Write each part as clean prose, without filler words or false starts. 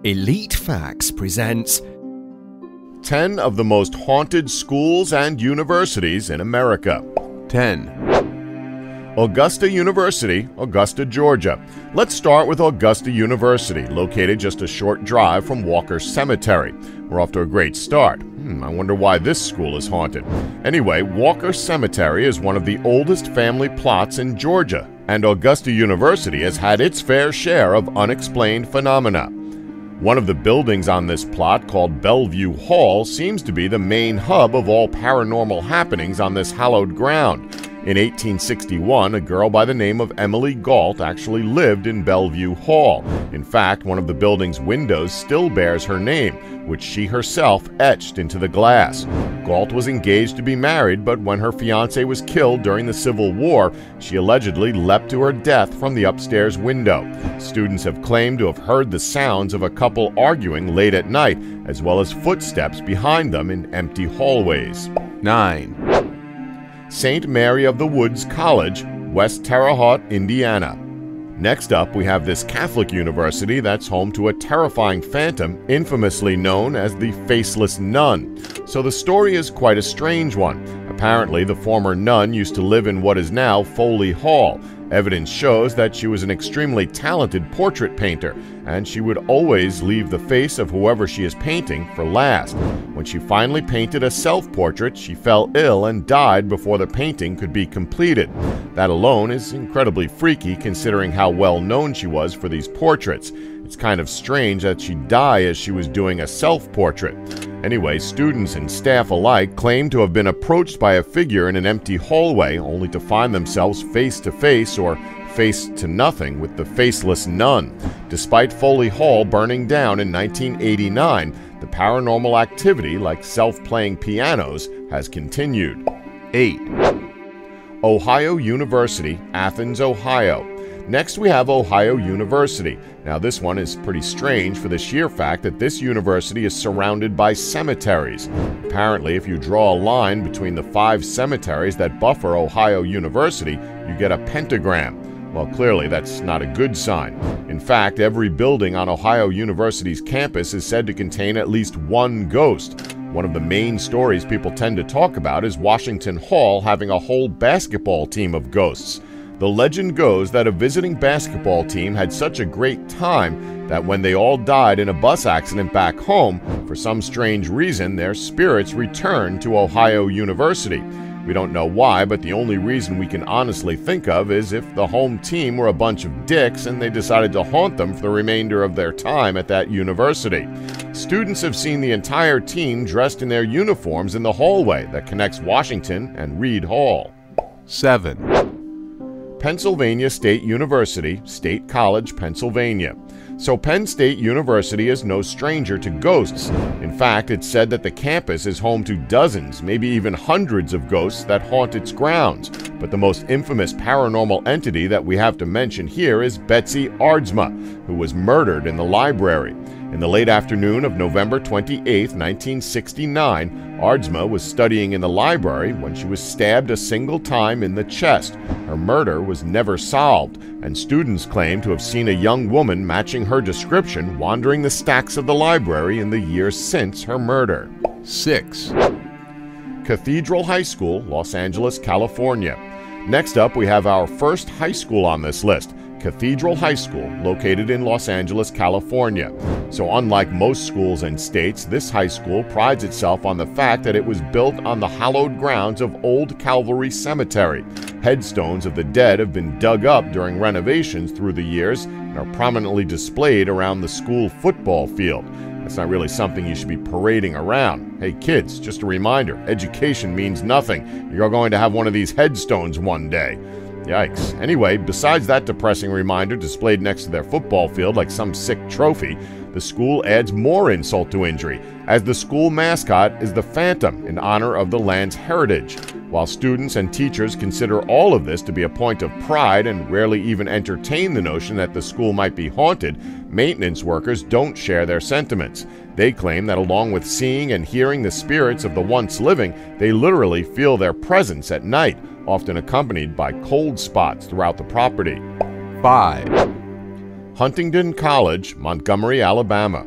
Elite Facts presents 10 of the most haunted schools and universities in America. 10. Augusta University, Augusta, Georgia. Let's start with Augusta University, located just a short drive from Walker Cemetery. We're off to a great start. I wonder why this school is haunted. Anyway, Walker Cemetery is one of the oldest family plots in Georgia, and Augusta University has had its fair share of unexplained phenomena. One of the buildings on this plot, called Bellevue Hall, seems to be the main hub of all paranormal happenings on this hallowed ground. In 1861, a girl by the name of Emily Galt actually lived in Bellevue Hall. In fact, one of the building's windows still bears her name, which she herself etched into the glass. Galt was engaged to be married, but when her fiancé was killed during the Civil War, she allegedly leapt to her death from the upstairs window. Students have claimed to have heard the sounds of a couple arguing late at night, as well as footsteps behind them in empty hallways. 9. St. Mary of the Woods College, West Terre Haute, Indiana. Next up, we have this Catholic university that's home to a terrifying phantom infamously known as the Faceless Nun. So the story is quite a strange one. Apparently, the former nun used to live in what is now Foley Hall. Evidence shows that she was an extremely talented portrait painter, and she would always leave the face of whoever she is painting for last. When she finally painted a self-portrait, she fell ill and died before the painting could be completed. That alone is incredibly freaky considering how well known she was for these portraits. It's kind of strange that she'd die as she was doing a self-portrait. Anyway, students and staff alike claim to have been approached by a figure in an empty hallway, only to find themselves face to face or face to nothing with the Faceless Nun. Despite Foley Hall burning down in 1989, the paranormal activity, like self-playing pianos, has continued. 8. Ohio University, Athens, Ohio. Next, we have Ohio University. Now, this one is pretty strange for the sheer fact that this university is surrounded by cemeteries. Apparently, if you draw a line between the 5 cemeteries that buffer Ohio University, you get a pentagram. Well, clearly, that's not a good sign. In fact, every building on Ohio University's campus is said to contain at least one ghost. One of the main stories people tend to talk about is Washington Hall having a whole basketball team of ghosts. The legend goes that a visiting basketball team had such a great time that when they all died in a bus accident back home, for some strange reason, their spirits returned to Ohio University. We don't know why, but the only reason we can honestly think of is if the home team were a bunch of dicks and they decided to haunt them for the remainder of their time at that university. Students have seen the entire team dressed in their uniforms in the hallway that connects Washington and Reed Hall. 7. Pennsylvania State University, State College, Pennsylvania. So Penn State University is no stranger to ghosts. In fact, it's said that the campus is home to dozens, maybe even hundreds of ghosts that haunt its grounds. But the most infamous paranormal entity that we have to mention here is Betsy Aardsma, who was murdered in the library. In the late afternoon of November 28, 1969, Aardsma was studying in the library when she was stabbed a single time in the chest. Her murder was never solved, and students claim to have seen a young woman matching her description wandering the stacks of the library in the years since her murder. 6. Cathedral High School, Los Angeles, California. Next up, we have our first high school on this list, Cathedral High School, located in Los Angeles, California. So unlike most schools and states, this high school prides itself on the fact that it was built on the hallowed grounds of Old Calvary Cemetery. Headstones of the dead have been dug up during renovations through the years and are prominently displayed around the school football field. That's not really something you should be parading around. Hey kids, just a reminder, education means nothing. You're going to have one of these headstones one day. Yikes. Anyway, besides that depressing reminder displayed next to their football field like some sick trophy, the school adds more insult to injury, as the school mascot is the Phantom in honor of the land's heritage. While students and teachers consider all of this to be a point of pride and rarely even entertain the notion that the school might be haunted, maintenance workers don't share their sentiments. They claim that along with seeing and hearing the spirits of the once living, they literally feel their presence at night, often accompanied by cold spots throughout the property. 5. Huntingdon College, Montgomery, Alabama.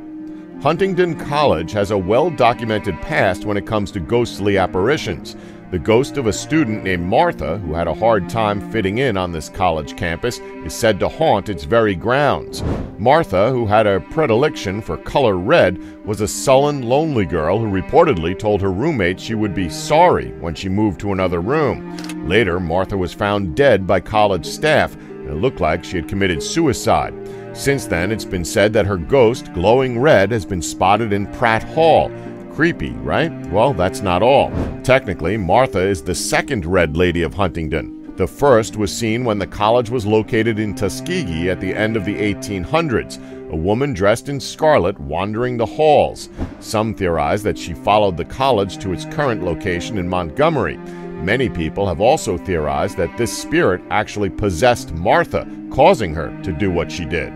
Huntingdon College has a well-documented past when it comes to ghostly apparitions. The ghost of a student named Martha, who had a hard time fitting in on this college campus, is said to haunt its very grounds. Martha, who had a predilection for color red, was a sullen, lonely girl who reportedly told her roommates she would be sorry when she moved to another room. Later, Martha was found dead by college staff, and it looked like she had committed suicide. Since then, it's been said that her ghost, glowing red, has been spotted in Pratt Hall. Creepy, right? Well, that's not all. Technically, Martha is the second Red Lady of Huntingdon. The first was seen when the college was located in Tuskegee at the end of the 1800s, a woman dressed in scarlet wandering the halls. Some theorize that she followed the college to its current location in Montgomery. Many people have also theorized that this spirit actually possessed Martha, causing her to do what she did.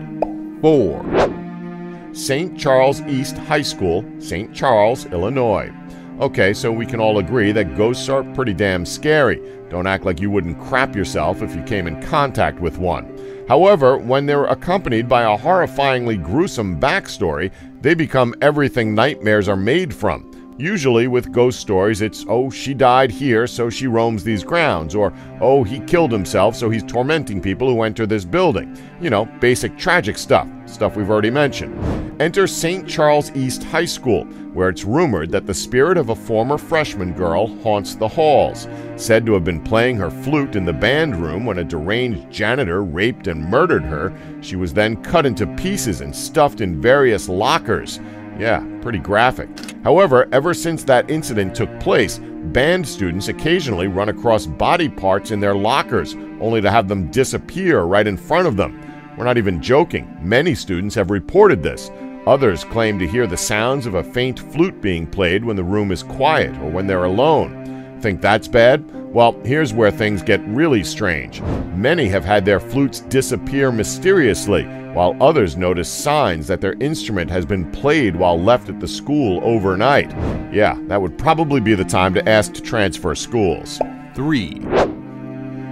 4. St. Charles East High School, St. Charles, Illinois. Okay, so we can all agree that ghosts are pretty damn scary. Don't act like you wouldn't crap yourself if you came in contact with one. However, when they're accompanied by a horrifyingly gruesome backstory, they become everything nightmares are made from. Usually with ghost stories, it's, oh, she died here, so she roams these grounds, or, oh, he killed himself, so he's tormenting people who enter this building. You know, basic tragic stuff we've already mentioned. Enter St. Charles East High School, where it's rumored that the spirit of a former freshman girl haunts the halls. Said to have been playing her flute in the band room when a deranged janitor raped and murdered her. She was then cut into pieces and stuffed in various lockers. Yeah, pretty graphic. However, ever since that incident took place, band students occasionally run across body parts in their lockers, only to have them disappear right in front of them. We're not even joking. Many students have reported this. Others claim to hear the sounds of a faint flute being played when the room is quiet or when they're alone. Think that's bad? Well, here's where things get really strange. Many have had their flutes disappear mysteriously, while others notice signs that their instrument has been played while left at the school overnight. Yeah, that would probably be the time to ask to transfer schools. 3.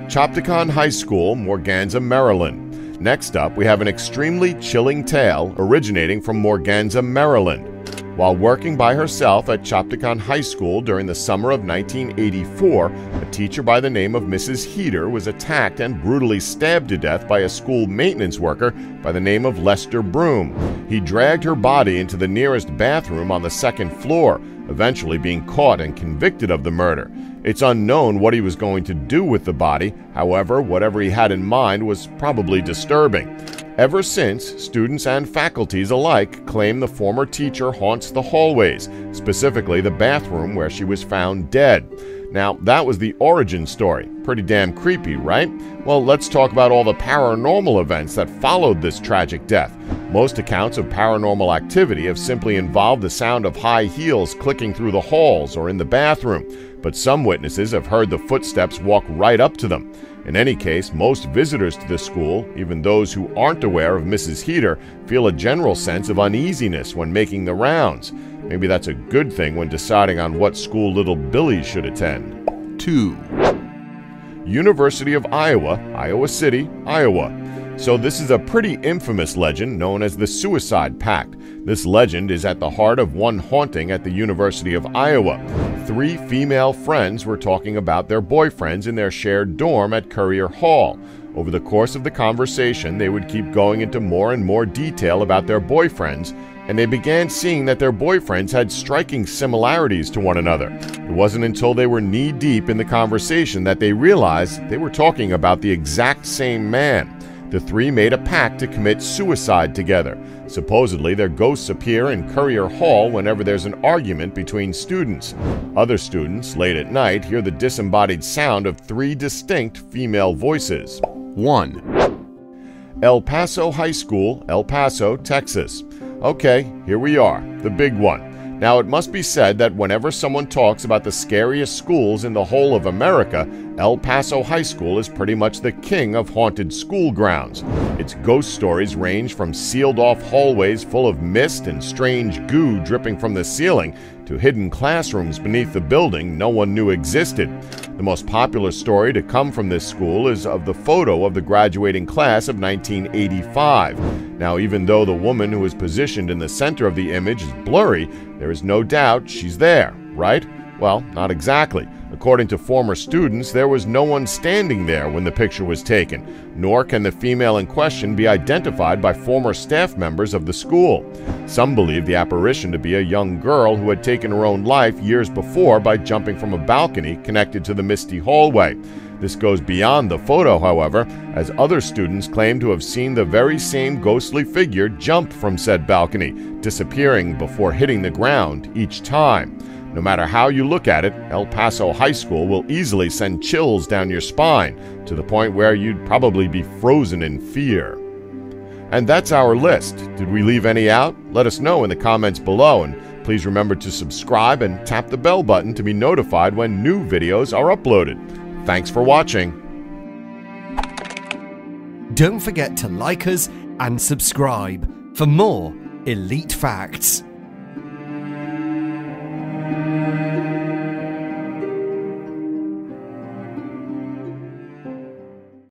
Chapticon High School, Morganza, Maryland. Next up, we have an extremely chilling tale originating from Morganza, Maryland. While working by herself at Chapticon High School during the summer of 1984, a teacher by the name of Mrs. Heater was attacked and brutally stabbed to death by a school maintenance worker by the name of Lester Broom. He dragged her body into the nearest bathroom on the second floor, eventually being caught and convicted of the murder. It's unknown what he was going to do with the body. However, whatever he had in mind was probably disturbing. Ever since, students and faculties alike claim the former teacher haunts the hallways, specifically the bathroom where she was found dead. Now, that was the origin story. Pretty damn creepy, right? Well, let's talk about all the paranormal events that followed this tragic death. Most accounts of paranormal activity have simply involved the sound of high heels clicking through the halls or in the bathroom, but some witnesses have heard the footsteps walk right up to them. In any case, most visitors to the school, even those who aren't aware of Mrs. Heater, feel a general sense of uneasiness when making the rounds. Maybe that's a good thing when deciding on what school little Billy should attend. 2. University of Iowa, Iowa City, Iowa. So this is a pretty infamous legend known as the Suicide Pact. This legend is at the heart of one haunting at the University of Iowa. 3 female friends were talking about their boyfriends in their shared dorm at Currier Hall. Over the course of the conversation, they would keep going into more and more detail about their boyfriends, and they began seeing that their boyfriends had striking similarities to one another. It wasn't until they were knee-deep in the conversation that they realized they were talking about the exact same man. The 3 made a pact to commit suicide together. Supposedly, their ghosts appear in Currier Hall whenever there's an argument between students. Other students, late at night, hear the disembodied sound of 3 distinct female voices. 1. El Paso High School, El Paso, Texas. Okay, here we are, the big one. Now, it must be said that whenever someone talks about the scariest schools in the whole of America, El Paso High School is pretty much the king of haunted school grounds. Its ghost stories range from sealed-off hallways full of mist and strange goo dripping from the ceiling to hidden classrooms beneath the building no one knew existed. The most popular story to come from this school is of the photo of the graduating class of 1985. Now, even though the woman who is positioned in the center of the image is blurry, there is no doubt she's there, right? Well, not exactly. According to former students, there was no one standing there when the picture was taken, nor can the female in question be identified by former staff members of the school. Some believe the apparition to be a young girl who had taken her own life years before by jumping from a balcony connected to the misty hallway. This goes beyond the photo, however, as other students claim to have seen the very same ghostly figure jump from said balcony, disappearing before hitting the ground each time. No matter how you look at it, El Paso High School will easily send chills down your spine, to the point where you'd probably be frozen in fear. And that's our list. Did we leave any out? Let us know in the comments below, and please remember to subscribe and tap the bell button to be notified when new videos are uploaded. Thanks for watching. Don't forget to like us and subscribe for more elite facts.